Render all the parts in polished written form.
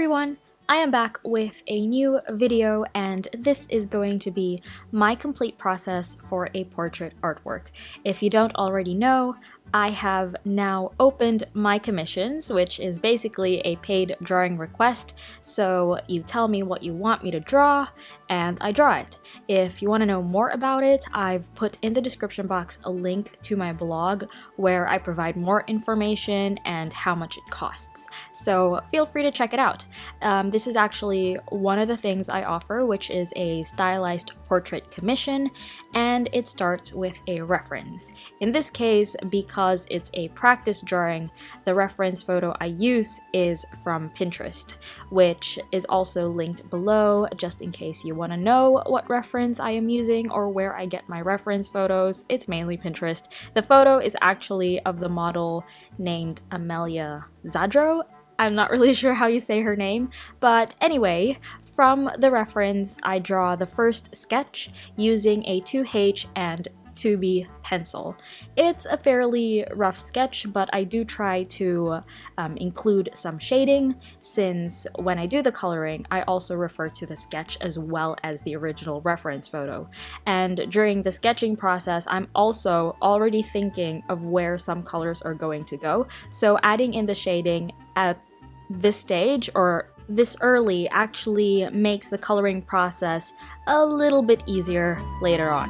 everyone! I am back with a new video, and this is going to be my complete process for a portrait artwork. If you don't already know, I have now opened my commissions, which is basically a paid drawing request. So you tell me what you want me to draw, and I draw it. If you want to know more about it, I've put in the description box a link to my blog where I provide more information and how much it costs. So feel free to check it out. This is actually one of the things I offer, which is a stylized portrait commission, and it starts with a reference. In this case, because it's a practice drawing, the reference photo I use is from Pinterest, which is also linked below just in case you want to know what reference I am using or where I get my reference photos. It's mainly Pinterest. The photo is actually of the model named Amelia Zadro. I'm not really sure how you say her name, but anyway, from the reference I draw the first sketch using a 2H and 2B pencil. It's a fairly rough sketch, but I do try to include some shading, since when I do the coloring, I also refer to the sketch as well as the original reference photo. And during the sketching process, I'm also already thinking of where some colors are going to go, so adding in the shading at this stage or this early actually makes the coloring process a little bit easier later on.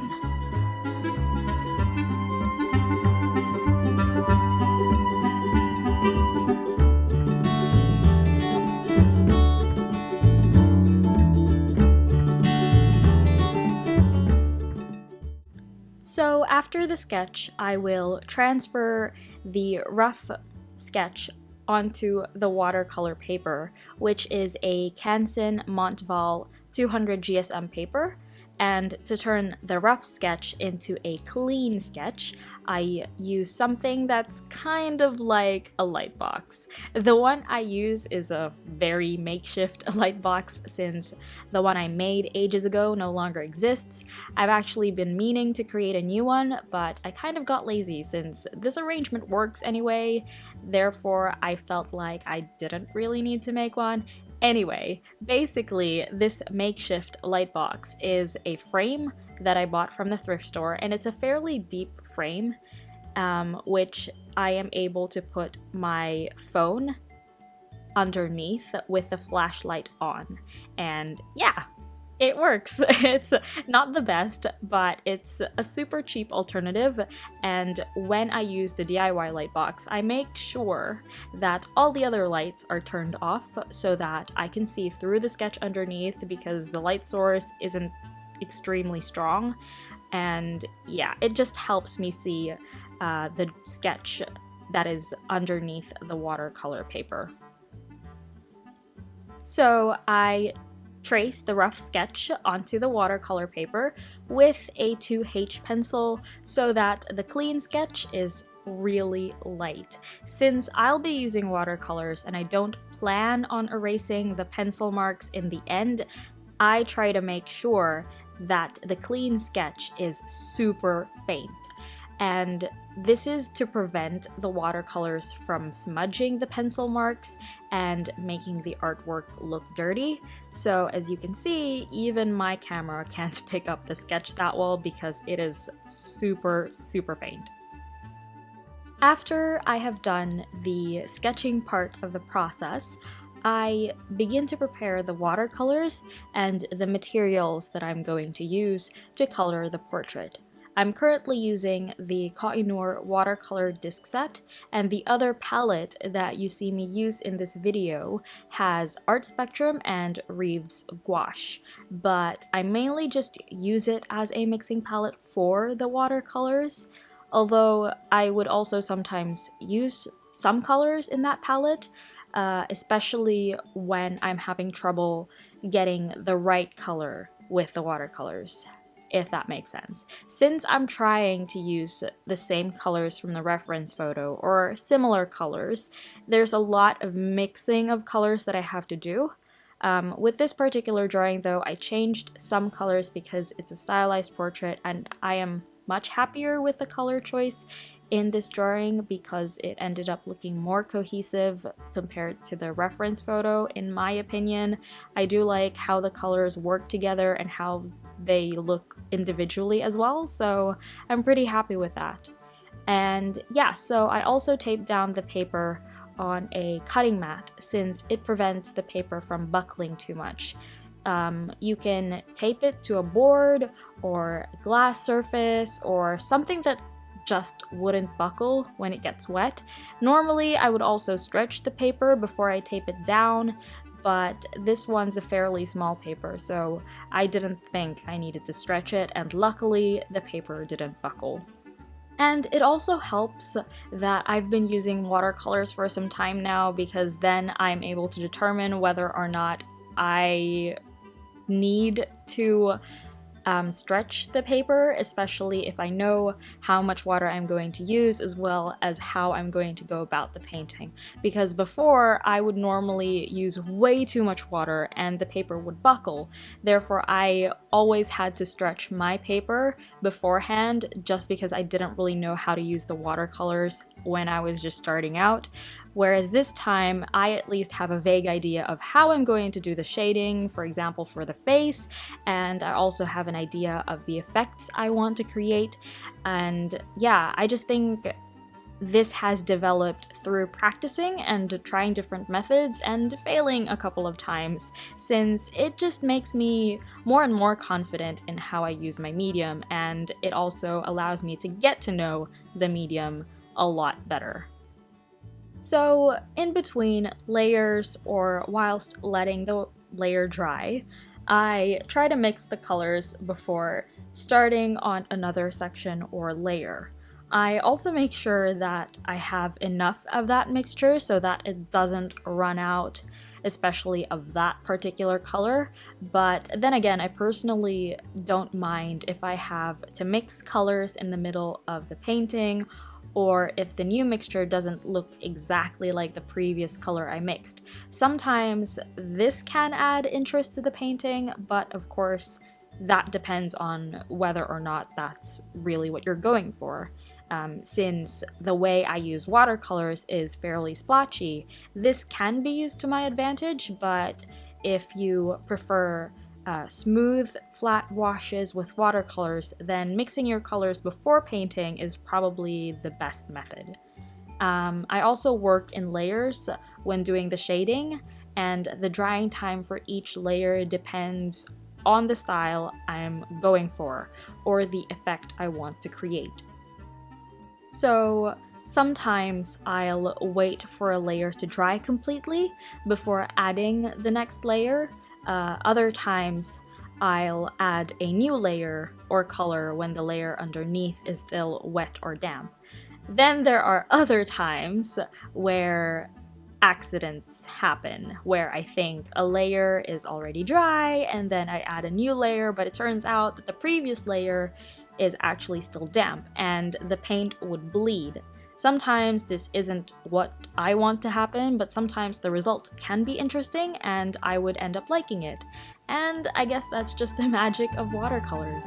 So after the sketch, I will transfer the rough sketch onto the watercolor paper, which is a Canson Montval 200 GSM paper. And to turn the rough sketch into a clean sketch, I use something that's kind of like a light box. The one I use is a very makeshift light box, since the one I made ages ago no longer exists. I've actually been meaning to create a new one, but I kind of got lazy since this arrangement works anyway. Therefore, I felt like I didn't really need to make one. Anyway, basically, this makeshift light box is a frame that I bought from the thrift store, and it's a fairly deep frame, which I am able to put my phone underneath with the flashlight on. And yeah, it works. It's not the best, but it's a super cheap alternative, and when I use the DIY light box, I make sure that all the other lights are turned off so that I can see through the sketch underneath, because the light source isn't extremely strong, and yeah, it just helps me see the sketch that is underneath the watercolor paper. So I trace the rough sketch onto the watercolor paper with a 2H pencil so that the clean sketch is really light. Since I'll be using watercolors and I don't plan on erasing the pencil marks in the end, I try to make sure that the clean sketch is super faint. And this is to prevent the watercolors from smudging the pencil marks and making the artwork look dirty. So as you can see, even my camera can't pick up the sketch that well because it is super faint. After I have done the sketching part of the process, I begin to prepare the watercolors and the materials that I'm going to use to color the portrait. I'm currently using the Koh-I-Noor watercolor disc set, and the other palette that you see me use in this video has Art Spectrum and Reeves gouache, but I mainly just use it as a mixing palette for the watercolors, although I would also sometimes use some colors in that palette, especially when I'm having trouble getting the right color with the watercolors, if that makes sense. Since I'm trying to use the same colors from the reference photo or similar colors, there's a lot of mixing of colors that I have to do. With this particular drawing though, I changed some colors because it's a stylized portrait and I am much happier with the color choice in this drawing because it ended up looking more cohesive compared to the reference photo, in my opinion. I do like how the colors work together and how they look individually as well, so I'm pretty happy with that. And yeah, so I also taped down the paper on a cutting mat since it prevents the paper from buckling too much. You can tape it to a board or a glass surface or something that just wouldn't buckle when it gets wet. Normally, I would also stretch the paper before I tape it down, but this one's a fairly small paper, so I didn't think I needed to stretch it, and luckily the paper didn't buckle. And it also helps that I've been using watercolors for some time now, because then I'm able to determine whether or not I need to stretch the paper, especially if I know how much water I'm going to use as well as how I'm going to go about the painting. Because before, I would normally use way too much water and the paper would buckle. Therefore, I always had to stretch my paper beforehand just because I didn't really know how to use the watercolors when I was just starting out. Whereas this time, I at least have a vague idea of how I'm going to do the shading, for example, for the face, and I also have an idea of the effects I want to create. And yeah, I just think this has developed through practicing and trying different methods and failing a couple of times, since it just makes me more and more confident in how I use my medium, and it also allows me to get to know the medium a lot better. So in between layers or whilst letting the layer dry, I try to mix the colors before starting on another section or layer. I also make sure that I have enough of that mixture so that it doesn't run out, especially of that particular color. But then again, I personally don't mind if I have to mix colors in the middle of the painting, or if the new mixture doesn't look exactly like the previous color I mixed. Sometimes this can add interest to the painting, but of course that depends on whether or not that's really what you're going for. Since the way I use watercolors is fairly splotchy, this can be used to my advantage, but if you prefer smooth, flat washes with watercolors, then mixing your colors before painting is probably the best method. I also work in layers when doing the shading, and the drying time for each layer depends on the style I'm going for, or the effect I want to create. So sometimes I'll wait for a layer to dry completely before adding the next layer. Other times, I'll add a new layer or color when the layer underneath is still wet or damp. Then there are other times where accidents happen, where I think a layer is already dry and then I add a new layer, but it turns out that the previous layer is actually still damp and the paint would bleed. Sometimes this isn't what I want to happen, but sometimes the result can be interesting and I would end up liking it. And I guess that's just the magic of watercolors.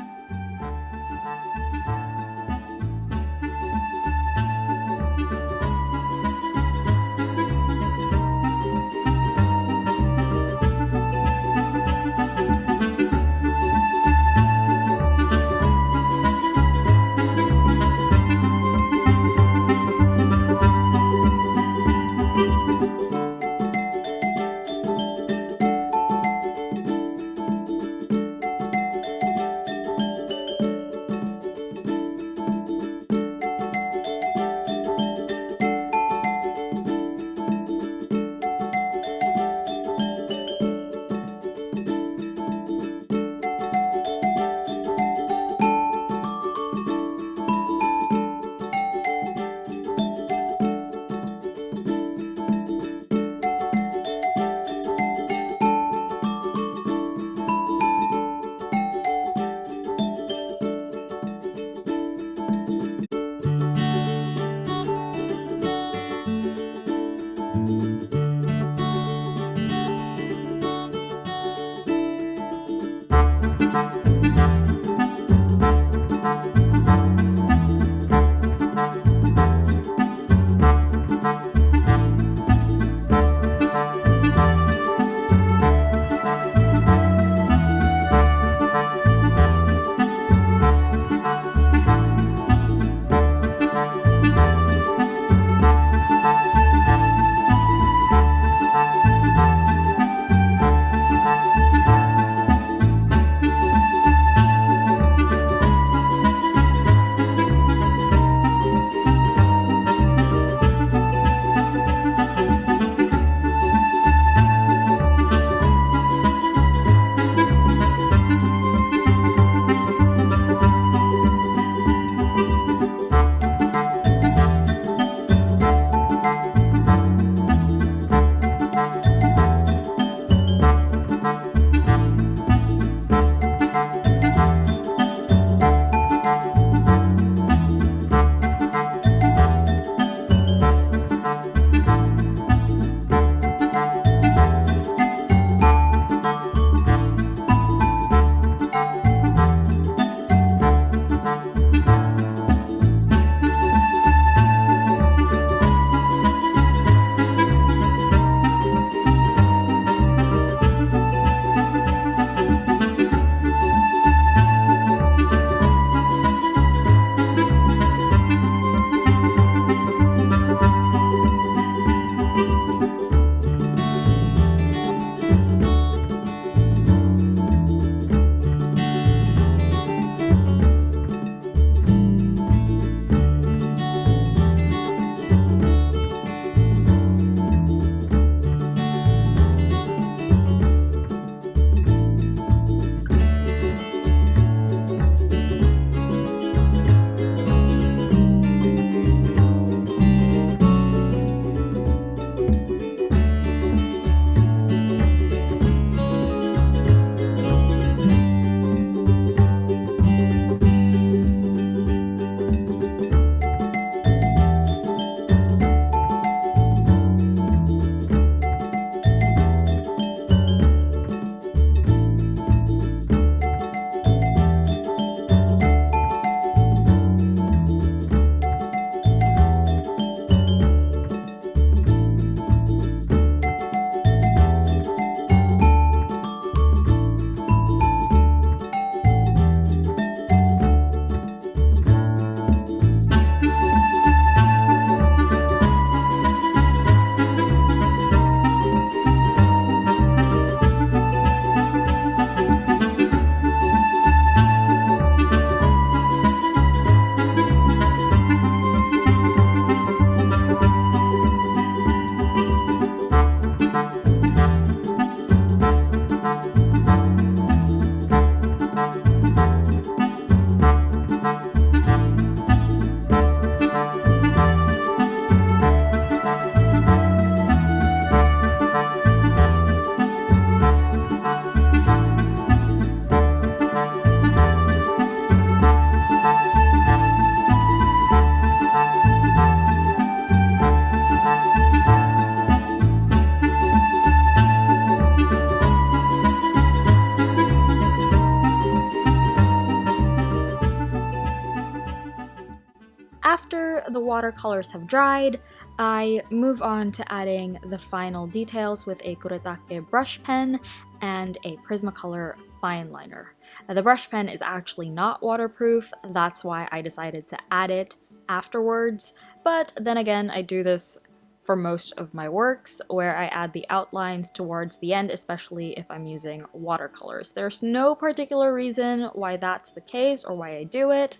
After the watercolors have dried, I move on to adding the final details with a Kuretake brush pen and a Prismacolor fineliner. The brush pen is actually not waterproof, that's why I decided to add it afterwards, but then again, I do this for most of my works, where I add the outlines towards the end, especially if I'm using watercolors. There's no particular reason why that's the case or why I do it.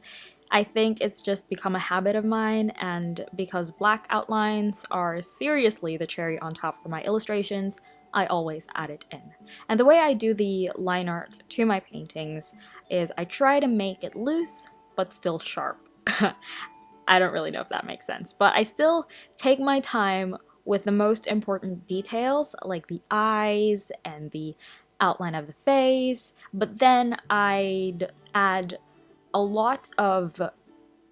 I think it's just become a habit of mine, and because black outlines are seriously the cherry on top for my illustrations, I always add it in. And the way I do the line art to my paintings is I try to make it loose, but still sharp. I don't really know if that makes sense, but I still take my time with the most important details, like the eyes and the outline of the face, but then I'd add a lot of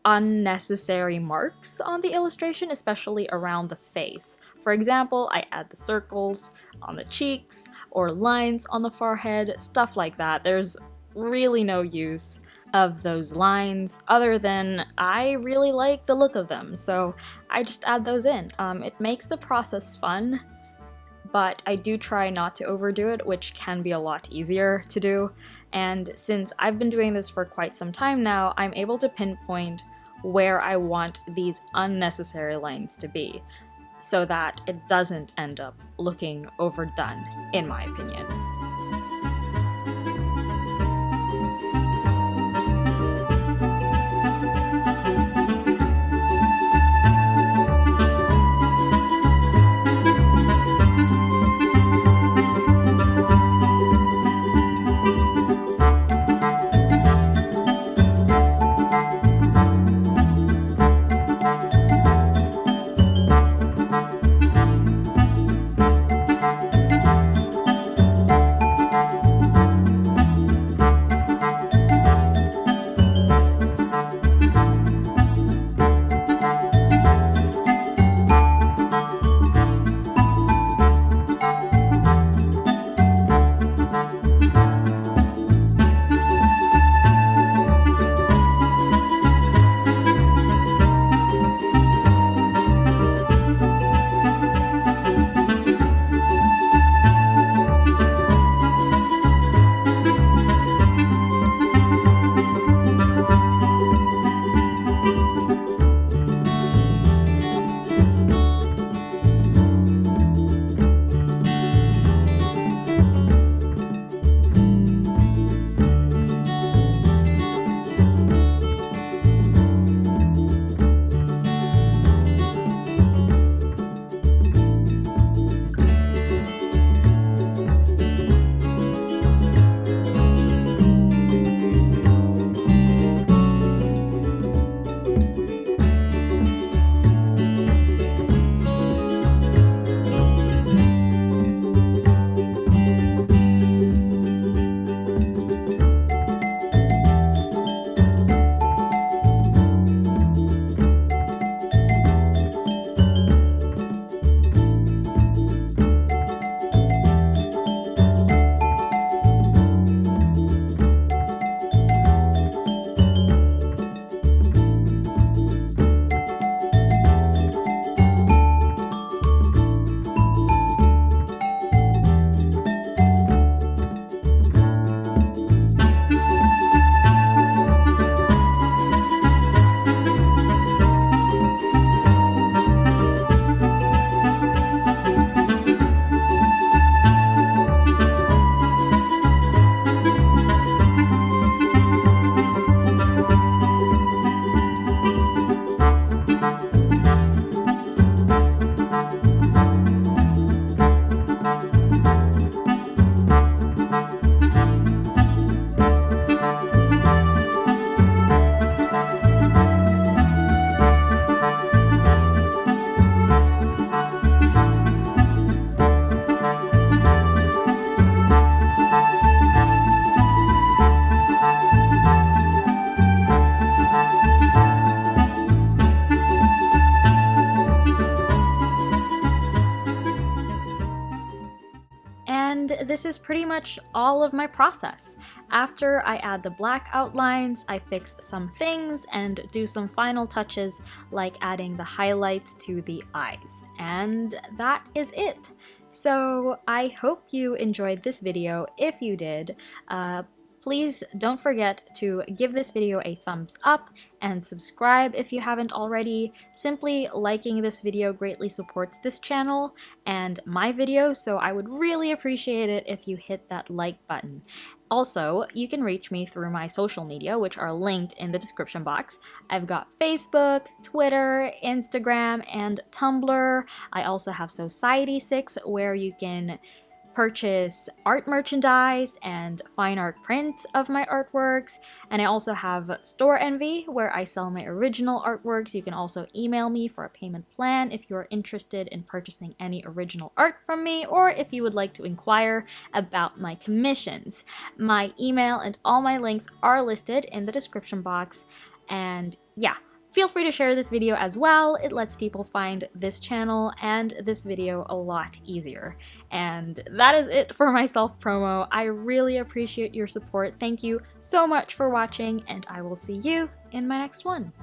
unnecessary marks on the illustration, especially around the face. For example, I add the circles on the cheeks or lines on the forehead, stuff like that. There's really no use of those lines other than I really like the look of them, so I just add those in. It makes the process fun, but I do try not to overdo it, which can be a lot easier to do. And since I've been doing this for quite some time now, I'm able to pinpoint where I want these unnecessary lines to be, so that it doesn't end up looking overdone, in my opinion. this is pretty much all of my process. After I add the black outlines, I fix some things and do some final touches like adding the highlights to the eyes. And that is it. So I hope you enjoyed this video. If you did, please don't forget to give this video a thumbs up and subscribe if you haven't already. Simply liking this video greatly supports this channel and my videos, so I would really appreciate it if you hit that like button. Also, you can reach me through my social media, which are linked in the description box. I've got Facebook, Twitter, Instagram, and Tumblr. I also have Society6, where you can purchase art merchandise and fine art prints of my artworks, and I also have Store Envy, where I sell my original artworks. You can also email me for a payment plan if you're interested in purchasing any original art from me, or if you would like to inquire about my commissions. My email and all my links are listed in the description box, and yeah. Feel free to share this video as well. It lets people find this channel and this video a lot easier. And that is it for my self-promo. I really appreciate your support. Thank you so much for watching, and I will see you in my next one.